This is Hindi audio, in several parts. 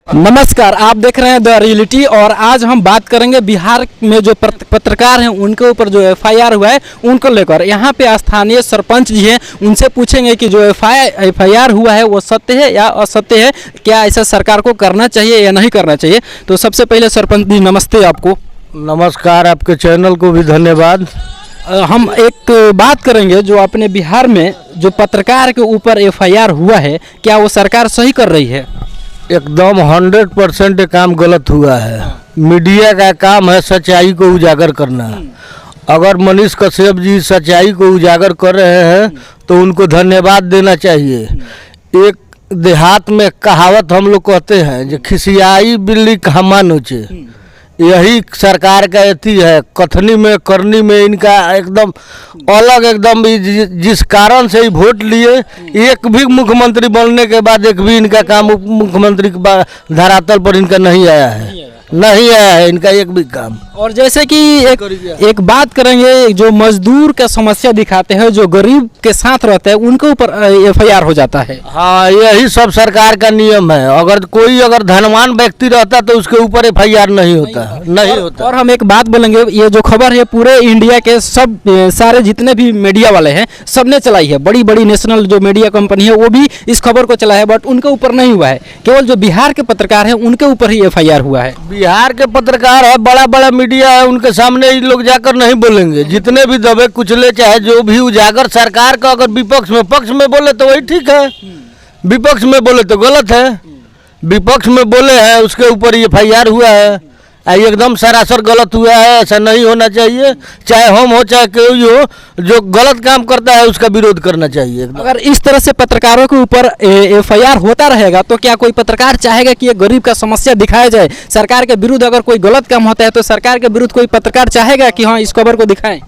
नमस्कार, आप देख रहे हैं द रियलिटी और आज हम बात करेंगे बिहार में जो पत्रकार हैं उनके ऊपर जो एफआईआर हुआ है उनको लेकर। यहाँ पे स्थानीय सरपंच जी हैं, उनसे पूछेंगे कि जो एफआईआर हुआ है वो सत्य है या असत्य है, क्या ऐसा सरकार को करना चाहिए या नहीं करना चाहिए। तो सबसे पहले सरपंच जी नमस्ते आपको। नमस्कार, आपके चैनल को भी धन्यवाद। हम एक बात करेंगे जो अपने बिहार में जो पत्रकार के ऊपर एफआईआर हुआ है, क्या वो सरकार सही कर रही है? एकदम 100% ये काम गलत हुआ है। मीडिया का काम है सच्चाई को उजागर करना। अगर मनीष कश्यप जी सच्चाई को उजागर कर रहे हैं तो उनको धन्यवाद देना चाहिए। एक देहात में कहावत हम लोग कहते हैं जो खिसियाई बिल्ली कहाँ नोचे, यही सरकार का एथी है। कथनी में करनी में इनका एकदम अलग, एकदम जिस कारण से ही वोट लिए, एक भी मुख्यमंत्री बनने के बाद एक भी इनका काम उप मुख्यमंत्री के धरातल पर इनका नहीं आया है इनका एक भी काम। और जैसे कि एक बात करेंगे, जो मजदूर का समस्या दिखाते हैं, जो गरीब के साथ रहते हैं, उनके ऊपर एफआईआर हो जाता है। हाँ, यही सब सरकार का नियम है। अगर धनवान व्यक्ति रहता तो उसके ऊपर एफआईआर नहीं होता। और हम एक बात बोलेंगे, ये जो खबर है पूरे इंडिया के सब सारे जितने भी मीडिया वाले हैं सबने चलाई है। बड़ी बड़ी नेशनल जो मीडिया कंपनी है वो भी इस खबर को चला है, बट उनके ऊपर नहीं हुआ है। केवल जो बिहार के पत्रकार हैं उनके ऊपर ही एफआईआर हुआ है। बिहार के पत्रकार है, बड़ा बड़ा मीडिया है, उनके सामने ये लोग जाकर नहीं बोलेंगे। जितने भी दबे कुचले चाहे जो भी उजागर सरकार का, अगर विपक्ष में पक्ष में बोले तो वही ठीक है, विपक्ष में बोले तो गलत है। विपक्ष में बोले हैं उसके ऊपर एफआईआर हुआ है, एकदम सरासर गलत हुआ है। ऐसा नहीं होना चाहिए। चाहे हम हो चाहे कोई हो, जो गलत काम करता है उसका विरोध करना चाहिए। अगर इस तरह से पत्रकारों के ऊपर एफआईआर होता रहेगा तो क्या कोई पत्रकार चाहेगा कि ये गरीब का समस्या दिखाया जाए? सरकार के विरुद्ध अगर कोई गलत काम होता है तो सरकार के विरुद्ध कोई पत्रकार चाहेगा कि हाँ इस खबर को दिखाएं?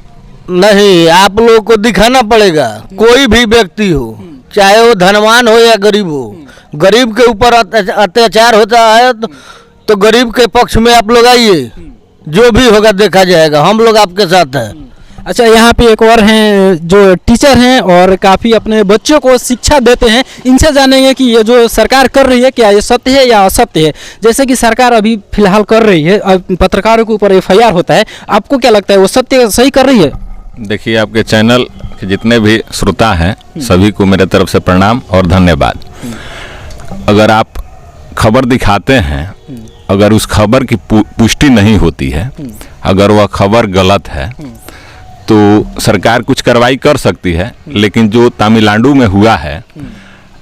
नहीं, आप लोगों को दिखाना पड़ेगा। कोई भी व्यक्ति हो, चाहे वो धनवान हो या गरीब हो, गरीब के ऊपर अत्याचार होता है तो गरीब के पक्ष में आप लोग आइए, जो भी होगा देखा जाएगा। हम लोग आपके साथ हैं। अच्छा, यहाँ पे एक और हैं जो टीचर हैं और काफ़ी अपने बच्चों को शिक्षा देते हैं, इनसे जानेंगे कि ये जो सरकार कर रही है क्या ये सत्य है या असत्य है। जैसे कि सरकार अभी फिलहाल कर रही है, पत्रकारों के ऊपर एफआईआर होता है, आपको क्या लगता है वो सत्य सही कर रही है? देखिए, आपके चैनल के जितने भी श्रोता हैं सभी को मेरे तरफ से प्रणाम और धन्यवाद। अगर आप खबर दिखाते हैं, अगर उस खबर की पुष्टि नहीं होती है, अगर वह खबर गलत है तो सरकार कुछ कार्रवाई कर सकती है। लेकिन जो तमिलनाडु में हुआ है,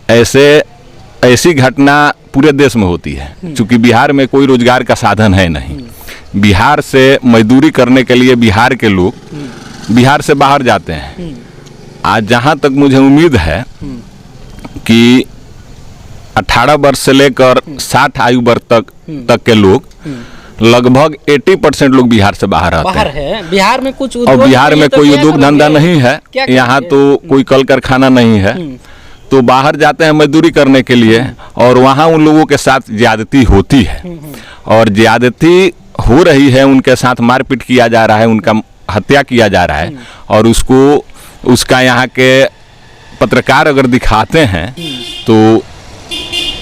ऐसी घटना पूरे देश में होती है। क्योंकि बिहार में कोई रोजगार का साधन है नहीं। बिहार से मजदूरी करने के लिए बिहार के लोग बिहार से बाहर जाते हैं। आज जहाँ तक मुझे उम्मीद है कि 18 वर्ष से लेकर 60 आयु वर्ग तक के लोग, लगभग 80% लोग बिहार से बाहर आते हैं। बिहार में कुछ और बिहार में कोई उद्योग धंधा नहीं है, यहाँ तो कोई कल कारखाना नहीं है, तो बाहर जाते हैं मजदूरी करने के लिए और वहाँ उन लोगों के साथ ज्यादती होती है। और ज्यादती हो रही है, उनके साथ मारपीट किया जा रहा है, उनका हत्या किया जा रहा है। और उसका यहाँ के पत्रकार अगर दिखाते हैं तो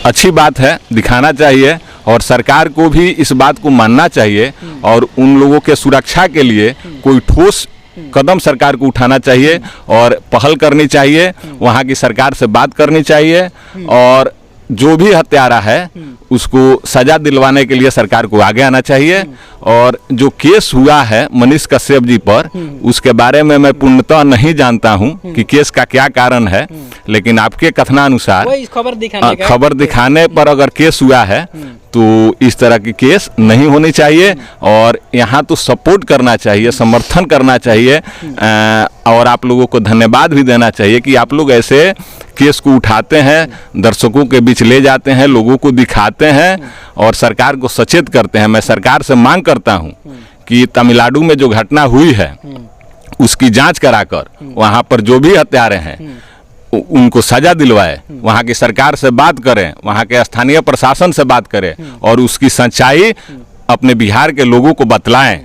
अच्छी बात है, दिखाना चाहिए। और सरकार को भी इस बात को मानना चाहिए और उन लोगों के सुरक्षा के लिए कोई ठोस कदम सरकार को उठाना चाहिए और पहल करनी चाहिए। वहाँ की सरकार से बात करनी चाहिए और जो भी हत्यारा है उसको सजा दिलवाने के लिए सरकार को आगे आना चाहिए। और जो केस हुआ है मनीष कश्यप जी पर, उसके बारे में मैं पूर्णतः नहीं जानता हूं कि केस का क्या कारण है। लेकिन आपके कथनानुसार खबर दिखाने पर अगर केस हुआ है तो इस तरह की केस नहीं होनी चाहिए और यहाँ तो सपोर्ट करना चाहिए, समर्थन करना चाहिए। और आप लोगों को धन्यवाद भी देना चाहिए कि आप लोग ऐसे केस को उठाते हैं, दर्शकों के बीच ले जाते हैं, लोगों को दिखाते हैं और सरकार को सचेत करते हैं। मैं सरकार से मांग करता हूं कि तमिलनाडु में जो घटना हुई है उसकी जांच कराकर वहां पर जो भी हत्यारे हैं उनको सजा दिलवाए। वहाँ की सरकार से बात करें, वहाँ के स्थानीय प्रशासन से बात करें और उसकी सच्चाई अपने बिहार के लोगों को बतलाएं।